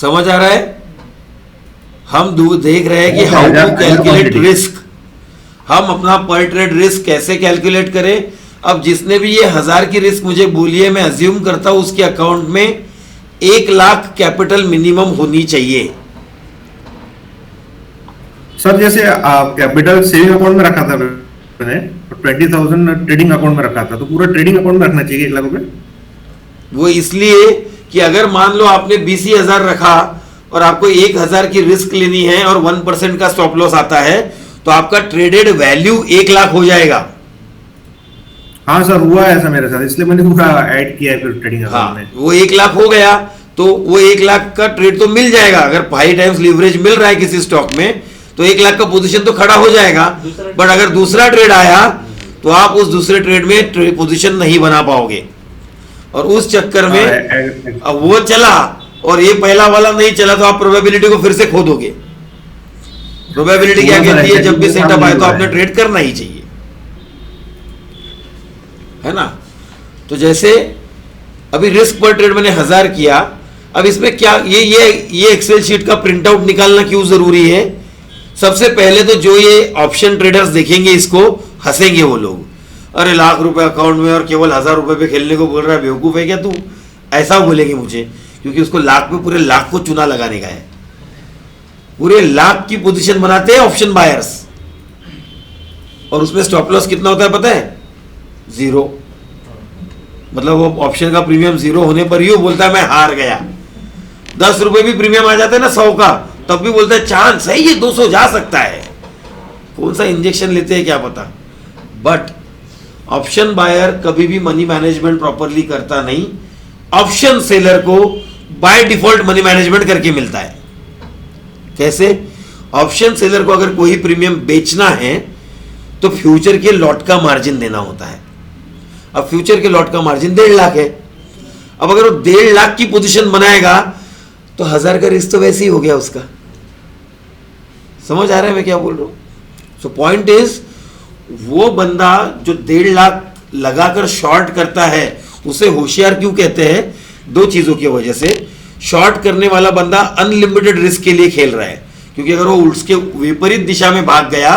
समझ आ रहा है? हम देख रहे हैं कि हाउ टू कैलकुलेट रिस्क, हम अपना पर ट्रेड रिस्क कैसे कैलकुलेट करें। अब जिसने भी ये 1000 की रिस्क मुझे बोली है, मैं अज्यूम करता हूं उसके अकाउंट में 1 लाख कैपिटल मिनिमम होनी चाहिए। सर जैसे कैपिटल सेविंग अकाउंट में रखा था मैंने, 20,000 ट्रेडिंग अकाउंट में रखा था, तो पूरा ट्रेडिंग अकाउंट में रखना चाहिए 1 लाख रुपए? वो इसलिए कि अगर मान लो आपने 20,000 रखा और आपको 1,000 की रिस्क लेनी है और 1% का स्टॉप लॉस आता है, तो आपका ट्रेडेड वैल्यू 1 लाख हो जाएगा। हाँ सर, हुआ है ऐसा मेरे साथ, इसलिए मैंने पूरा ऐड किया है फिर ट्रेडिंग अकाउंट में। वो 1 लाख हो गया तो वो 1 लाख का ट्रेड तो मिल जाएगा। अगर 5 टाइम्स लीवरेज मिल रहा है किसी स्टॉक में तो 1 लाख का पोजीशन तो खड़ा हो जाएगा। बट अगर दूसरा ट्रेड आया तो आप उस दूसरे ट्रेड में पोजीशन नहीं बना पाओगे, और उस चक्कर में अब वो चला और ये पहला वाला नहीं चला तो आप प्रोबेबिलिटी को फिर से खो दोगे। प्रोबेबिलिटी क्या कहती है, जब भी सेटअप आए तो आपने ट्रेड करना ही चाहिए, है ना। तो जैसे अभी रिस्क पर ट्रेड मैंने 1000 किया, अब इसमें क्या ये एक्सेल शीट का प्रिंट आउट निकालना क्यों जरूरी है? सबसे पहले तो जो ये ऑप्शन ट्रेडर्स देखेंगे इसको हंसेंगे वो लोग, अरे लाख रुपए अकाउंट में और केवल 1000 रुपए पे खेलने को बोल रहा है, बेवकूफ है क्या तू, ऐसा बोलेंगे मुझे, क्योंकि उसको लाख पे पूरे लाख को चुना लगाने का है। पूरे लाख की पोजीशन बनाते हैं ऑप्शन बायर्स, और उसमें स्टॉप लॉस कितना होता है पता है? 0। मतलब वो ऑप्शन का प्रीमियम 0 होने पर ही वो बोलता है मैं हार गया। 10 रुपए भी प्रीमियम आ जाता है ना 100 का, तब भी बोलता है चांस है ये 200 जा सकता है। कौन सा इंजेक्शन लेते हैं क्या पता। बट ऑप्शन बायर कभी भी मनी मैनेजमेंट प्रॉपरली करता नहीं। ऑप्शन सेलर को बाय डिफॉल्ट मनी मैनेजमेंट करके मिलता है। कैसे? ऑप्शन सेलर को अगर कोई प्रीमियम बेचना है तो फ्यूचर के लॉट का मार्जिन देना होता है। अब फ्यूचर के लॉट का मार्जिन 1.5 लाख है। अब अगर वो 1.5 लाख की पोजीशन बनाएगा तो 1000 का रिस्क तो वैसे ही हो गया उसका। समझ आ रहा है मैं क्या बोल रहा हूं? सो पॉइंट इज, वो बंदा जो 1.5 लाख लगाकर शॉर्ट करता है उसे होशियार क्यों कहते हैं? 2 चीजों की वजह से। शॉर्ट करने वाला बंदा अनलिमिटेड रिस्क के लिए खेल रहा है, क्योंकि अगर वो उसके विपरीत दिशा में भाग गया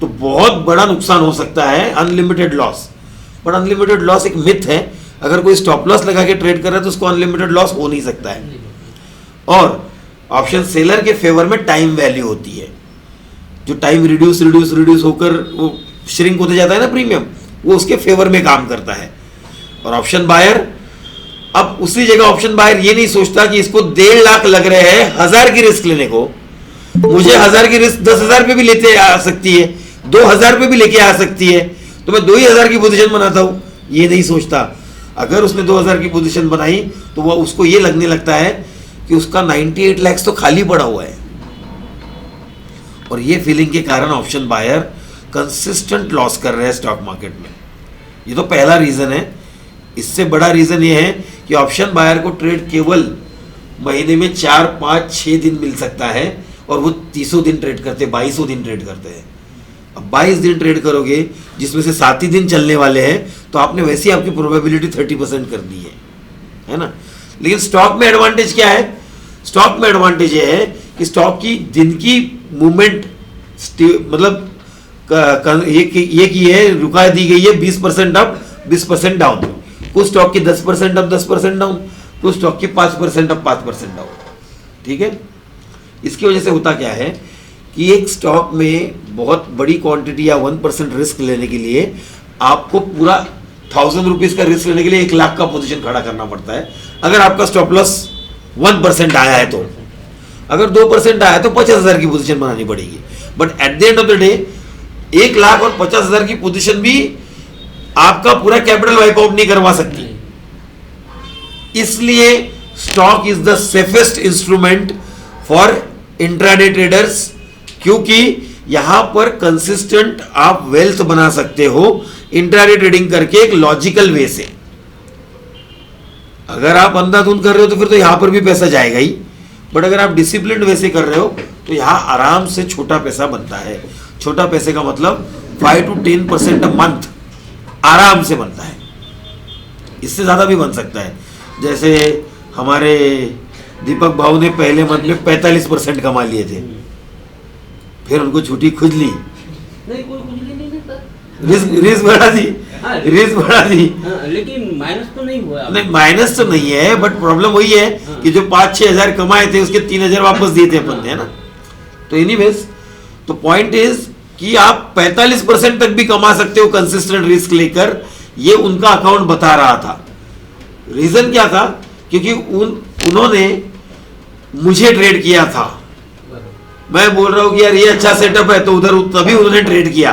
तो बहुत बड़ा नुकसान हो सकता है, unlimited loss. But unlimited loss एक मिथ है। अगर कोई स्टॉप लॉस लगा के ट्रेड कर रहा है तो उसको अनलिमिटेड लॉस हो नहीं सकता है। और ऑप्शन सेलर के फेवर में टाइम वैल्यू होती है। जो टाइम रिड्यूस होकर वो श्रिंक होते जाता है ना प्रीमियम, वो उसके फेवर में काम करता है। और ऑप्शन बायर, अब उसी जगह ऑप्शन बायर ये नहीं सोचता कि इसको 1.5 लाख लग रहे हैं 1000 की रिस्क लेने को, मुझे 1000 की रिस्क 10,000 पे भी लेते आ सकती है, 2000 पे भी लेके आ सकती है, तो मैं 2,000 की पोजीशन बनाता हूं। ये नहीं सोचता। अगर उसने 2000 की पोजीशन बनाई तो वह उसको ये लगने लगता है कि उसका 98 लाख तो खाली पड़ा हुआ है। और ये फीलिंग के कारण ऑप्शन बायर कंसिस्टेंट लॉस कर रहे हैं स्टॉक मार्केट में। ये तो पहला रीजन है। इससे बड़ा रीजन ये है कि ऑप्शन बायर को ट्रेड केवल महीने में 4, 5, 6 दिन मिल सकता है, और वो 30 दिन ट्रेड करते हैं, 22 दिन ट्रेड करते हैं। अब 22 दिन ट्रेड करोगे जिसमें से 7 ही दिन चलने वाले हैं, तो आपने वैसे ही आपकी प्रोबेबिलिटी 30% कर दी है ना। लेकिन स्टॉक में एडवांटेज क्या है? स्टॉक में एडवांटेज ये है कि स्टॉक की दिन की मूवमेंट मतलब ये की है, रुका दी गई है 20% अप 20% डाउन। कुछ स्टॉक की 10% अप 10% डाउन, कुछ स्टॉक की 5% अप 5% डाउन। ठीक है। इसकी वजह से होता क्या है कि एक स्टॉक में बहुत बड़ी क्वांटिटी या 1% रिस्क लेने के लिए आपको पूरा 1000 रुपीज का रिस्क लेने के लिए 1 लाख का पोजीशन खड़ा करना पड़ता है। अगर आपका स्टॉप लॉस 1% आया है तो, अगर 2% आया तो 50,000 की पोजीशन बनानी पड़ेगी। But at the end of the day 1 lakh और 50,000 की पोजीशन भी आपका पूरा कैपिटल वाइप आउट नहीं करवा सकती। इसलिए stock is the safest instrument for intraday traders, क्योंकि यहां पर कंसिस्टेंट आप वेल्थ बना सकते हो इंट्राडे ट्रेडिंग करके एक लॉजिकल वे से। अगर आप अंधाधुंध कर रहे हो तो फिर तो यहां पर भी पैसा जाएगा ही, बट अगर आप डिसिप्लिन वे से कर रहे हो तो यहां आराम से छोटा पैसा बनता है। छोटा पैसे का मतलब 5 to 10% अ मंथ आराम से बनता है। इससे ज्यादा भी बन सकता है। जैसे हमारे दीपक भाऊ ने पहले मंथ में 45% कमा लिए थे, फिर उनको छुट्टी खुजली, नहीं कोई खुजली नहीं देता, रिस्क बढ़ा दी, हाँ, रिस्क बढ़ा दी। हाँ, लेकिन माइनस तो नहीं हुआ। नहीं माइनस तो नहीं है, बट प्रॉब्लम वही है हाँ। कि जो 5-6 हजार कमाए थे उसके 3,000 वापस दिए थे अपन ने, है ना। तो एनीवेज, तो पॉइंट इज कि आप 45% तक भी कमा सकते हो कंसिस्टेंट रिस्क लेकर, ये उनका अकाउंट बता रहा था। रीजन क्या था? क्योंकि उन्होंने मुझे ट्रेड किया था, मैं बोल रहा हूं कि यार ये अच्छा सेटअप है, तो उधर तभी उन्होंने ट्रेड किया,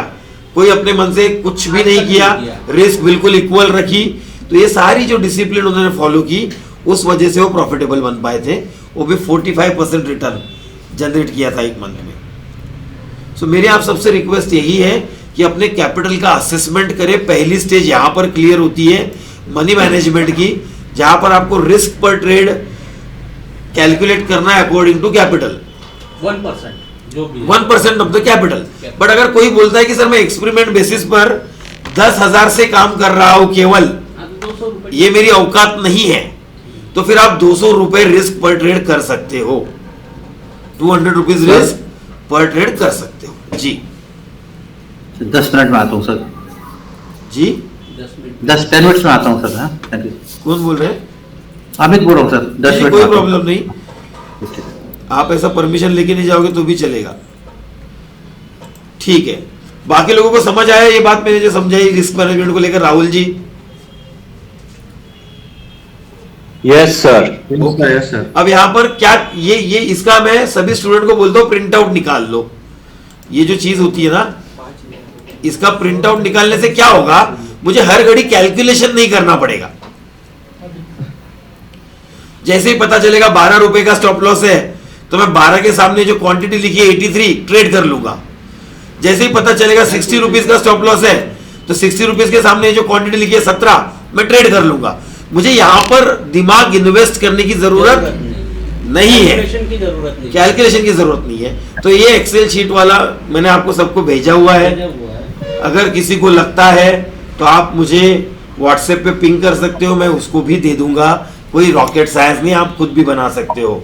कोई अपने मन से कुछ भी नहीं किया, रिस्क बिल्कुल इक्वल रखी। तो ये सारी जो डिसिप्लिन उन्होंने फॉलो की, उस वजह से वो प्रॉफिटेबल बन पाए थे, वो भी 45% रिटर्न जनरेट किया था एक मंथ में। सो मेरी आप सबसे रिक्वेस्ट यही है कि अपने कैपिटल का असेसमेंट करें। पहली स्टेज यहां पर क्लियर होती है मनी मैनेजमेंट की, जहां पर आपको रिस्क पर ट्रेड कैलकुलेट करना है अकॉर्डिंग टू कैपिटल, 1% जो भी 1% ऑफ द कैपिटल। बट अगर कोई बोलता है कि सर मैं एक्सपेरिमेंट बेसिस पर 10,000 से काम कर रहा हूं केवल, हाँ, तो 200 रुपए ये मेरी औकात नहीं है, तो फिर आप 200 रुपए रिस्क पर ट्रेड कर सकते हो, 200 रुपीज रिस्क पर ट्रेड कर सकते हो जी। 10 मिनट में आता हूँ सर, जी 10 मिनट्स में आता हूँ सर। हाँ थैंक यू। कौन बोल रहे हैं? अमित बोल रहा हूँ सर, 10 जी, मिनट कोई में आता हूँ। प्रॉब्लम नहीं, आप ऐसा परमिशन लेके नहीं जाओगे तो भी चलेगा, ठीक है। बाकी लोगों को समझ आया ये बात मैंने जो समझाई रिस्क मैनेजमेंट को लेकर? Rahul ji? Yes sir. Yes sir. अब यहाँ पर क्या ये इसका मैं सभी स्टूडेंट को बोलता हूँ प्रिंट आउट निकाल लो। ये जो चीज होती है ना, इसका प्रिंट आउट निकालने से क्या होगा, मुझे हर घड़ी कैलकुलेशन नहीं करना पड़ेगा। जैसे ही पता चलेगा 12 रुपए का स्टॉप लॉस है, तो मैं 12 के सामने जो क्वांटिटी लिखी है 83 ट्रेड कर लूंगा। जैसे ही पता चलेगा 60 रुपीज का स्टॉप लॉस है, तो 60 रुपीज के सामने जो क्वांटिटी लिखी है 17 मैं ट्रेड कर लूंगा। मुझे यहां पर दिमाग इन्वेस्ट करने की जरूरत नहीं है, कैलकुलेशन की जरूरत नहीं, कैलकुलेशन की जरूरत नहीं है। तो ये एक्सेल शीट वाला मैंने आपको सबको भेजा हुआ है, भेजा हुआ है। अगर किसी को लगता है तो आप मुझे व्हाट्सएप पे पिंग कर सकते हो, मैं उसको भी दे दूंगा, कोई रॉकेट साइंस नहीं, आप खुद भी बना सकते हो।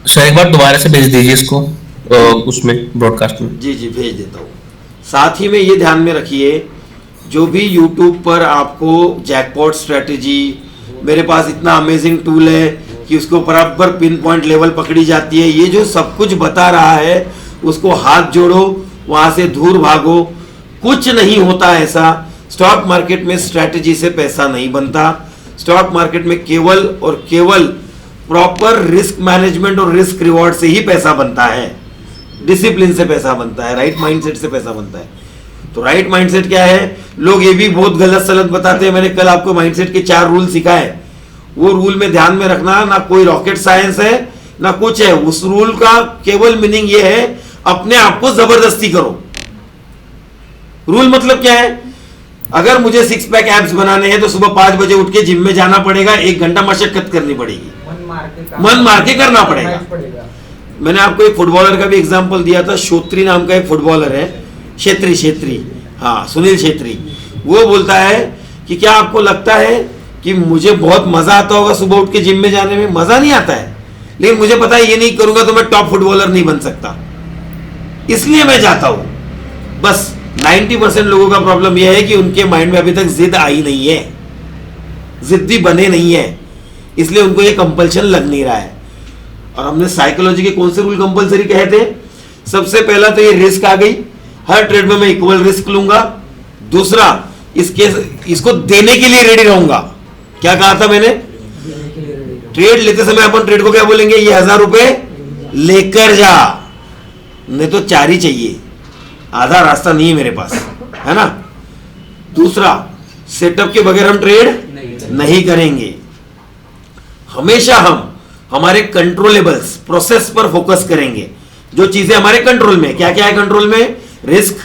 सर एक बार दोबारा से भेज दीजिए इसको उसमें ब्रॉडकास्ट में। जी जी भेज देता हूँ। साथ ही में ये ध्यान में रखिए, जो भी यूट्यूब पर आपको जैकपॉट स्ट्रेटेजी, मेरे पास इतना अमेजिंग टूल है कि उसको बराबर पिन पॉइंट लेवल पकड़ी जाती है, ये जो सब कुछ बता रहा है उसको हाथ जोड़ो, वहां से दूर भागो, कुछ नहीं होता ऐसा। स्टॉक मार्केट में स्ट्रेटेजी से पैसा नहीं बनता, स्टॉक मार्केट में केवल और केवल प्रॉपर रिस्क मैनेजमेंट और रिस्क रिवॉर्ड से ही पैसा बनता है, डिसिप्लिन से पैसा बनता है, राइट माइंडसेट से पैसा बनता है। तो राइट माइंडसेट क्या है? लोग ये भी बहुत गलत सलत बताते हैं। मैंने कल आपको माइंडसेट के 4 रूल सिखाए, वो रूल में ध्यान में रखना, ना कोई रॉकेट साइंस है ना कुछ है। उस रूल का केवल मीनिंग ये है, अपने आप को जबरदस्ती करो। रूल मतलब क्या है? अगर मुझे 6 पैक एब्स बनाने हैं तो सुबह 5 बजे उठ के जिम में जाना पड़ेगा, 1 घंटा मशक्कत करनी पड़ेगी, मन मार के करना पड़ेगा। मैंने आपको एक फुटबॉलर का भी एग्जांपल दिया था, श्रोत्री नाम का एक फुटबॉलर है, क्षेत्री, हाँ सुनील क्षेत्री। वो बोलता है कि क्या आपको लगता है कि मुझे बहुत मजा आता होगा सुबह उठ के जिम में जाने में? मजा नहीं आता है, लेकिन मुझे पता है ये नहीं करूंगा तो मैं टॉप फुटबॉलर नहीं बन सकता, इसलिए मैं जाता हूं। बस 90% लोगों का प्रॉब्लम यह है कि उनके माइंड में अभी तक जिद आई नहीं है, जिद्दी बने नहीं है, इसलिए उनको ये कंपल्शन लग नहीं रहा है। और हमने साइकोलॉजी के कौन से रूल कंपल्सरी कहे थे? सबसे पहला तो ये रिस्क आ गई, हर ट्रेड में मैं इक्वल रिस्क लूंगा। दूसरा, इसको देने के लिए रेडी रहूंगा। क्या कहा था मैंने? ट्रेड लेते समय अपन ट्रेड को क्या बोलेंगे? ये 1000 रुपए लेकर जा, नहीं तो 4 ही चाहिए, आधा रास्ता नहीं है मेरे पास, है ना। दूसरा, सेटअप के बगैर हम ट्रेड नहीं करेंगे। हमेशा हम हमारे कंट्रोलेबल्स प्रोसेस पर फोकस करेंगे, जो चीजें हमारे कंट्रोल में। क्या क्या है कंट्रोल में? रिस्क,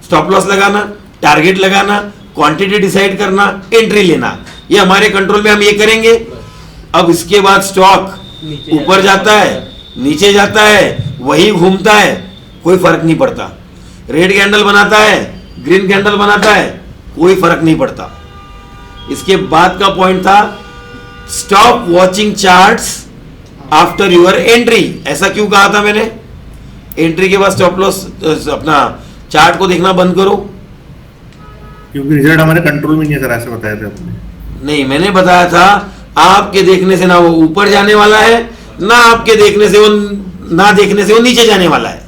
स्टॉप लॉस लगाना, टारगेट लगाना, क्वांटिटी डिसाइड करना, एंट्री लेना, ये हमारे कंट्रोल में, हम ये करेंगे। अब इसके बाद स्टॉक ऊपर जाता है, नीचे जाता है, वही घूमता है, कोई फर्क नहीं पड़ता। रेड कैंडल बनाता है, ग्रीन कैंडल बनाता है, कोई फर्क नहीं पड़ता। इसके बाद का पॉइंट था, stop watching charts, after your entry. ऐसा क्यों कहा था मैंने? एंट्री के बाद स्टॉप लॉस अपना चार्ट को देखना बंद करो। क्योंकि रिजल्ट हमारे कंट्रोल में नहीं है सर, ऐसे बताया था आपने। नहीं, मैंने बताया था आपके देखने से ना वो ऊपर जाने वाला है, ना आपके देखने से वो नीचे जाने वाला है।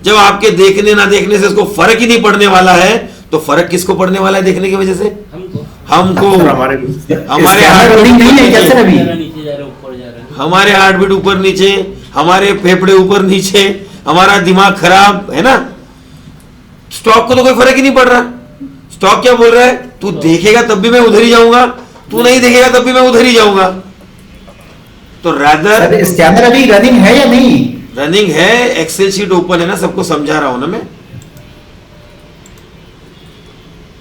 जब आपके देखने ना देखने से उसको फर्क ही नहीं पड़ने वाला है, तो फर्क किसको पड़ने वाला है देखने की वजह से? हमको। सर, हमारे हार्ट रीडिंग नहीं है क्या सर अभी? नीचे जा रहे ऊपर जा रहे हैं। हमारे हार्ट बीट ऊपर नीचे, हमारे फेफड़े ऊपर नीचे, हमारा दिमाग खराब है ना। स्टॉक को तो कोई फर्क ही नहीं पड़ रहा। स्टॉक क्या बोल रहा है? तू देखेगा तब भी मैं उधर ही जाऊंगा, तू नहीं देखेगा तब भी मैं उधर ही जाऊंगा। तो रादर स्कैनर अभी रनिंग है या नहीं? रनिंग है, एक्सेल शीट ओपन है ना, सबको समझा रहा हूं ना मैं।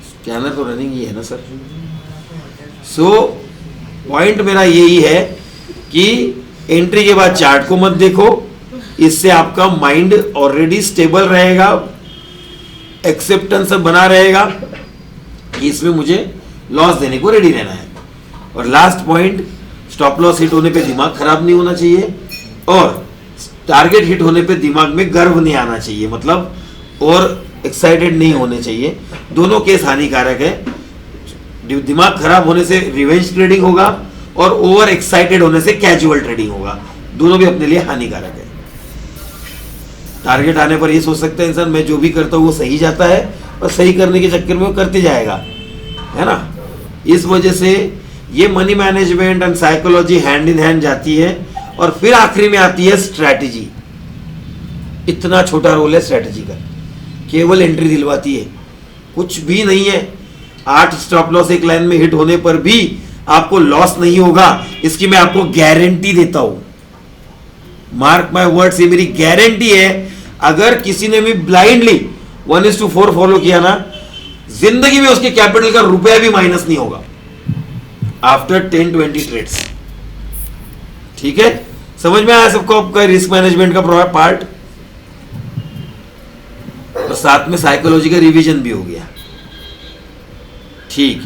स्कैनर तो रनिंग ही है ना सर। सो पॉइंट मेरा यही है कि एंट्री के बाद चार्ट को मत देखो, इससे आपका माइंड ऑलरेडी स्टेबल रहेगा, एक्सेप्टेंस बना रहेगा कि इसमें मुझे लॉस देने को रेडी रहना है। और last point, stop loss hit होने पे दिमाग खराब नहीं होना चाहिए, और टारगेट हिट होने पे दिमाग में गर्व नहीं आना चाहिए, मतलब और एक्साइटेड नहीं होने चाहिए। दोनों केस हानिकारक है। दिमाग खराब होने से रिवेंज ट्रेडिंग होगा, और ओवर एक्साइटेड होने से कैजुअल ट्रेडिंग होगा। दोनों भी अपने लिए हानिकारक है। टारगेट आने पर ये सोच सकता है इंसान मैं जो भी करता हूँ वो सही जाता है, और सही करने के चक्कर में वो करते जाएगा, है ना। इस वजह से ये money management and psychology hand in hand जाती है, और फिर आखिरी में आती है स्ट्रैटेजी। इतना छोटा रोल है स्ट्रैटेजी का, केवल एंट्री दिलवाती है, कुछ भी नहीं है। 8 स्टॉप लॉस एक लाइन में हिट होने पर भी आपको लॉस नहीं होगा, इसकी मैं आपको गारंटी देता हूं। मार्क माय वर्ड्स, ये मेरी गारंटी है। अगर किसी ने भी ब्लाइंडली 1:4 फॉलो किया ना, जिंदगी में उसके कैपिटल का रुपया भी माइनस नहीं होगा आफ्टर 10-20 ट्रेड्स। ठीक है, समझ में आया सबको आपका रिस्क मैनेजमेंट का पार्ट, और साथ में साइकोलॉजी का रिवीजन भी हो गया। ठीक।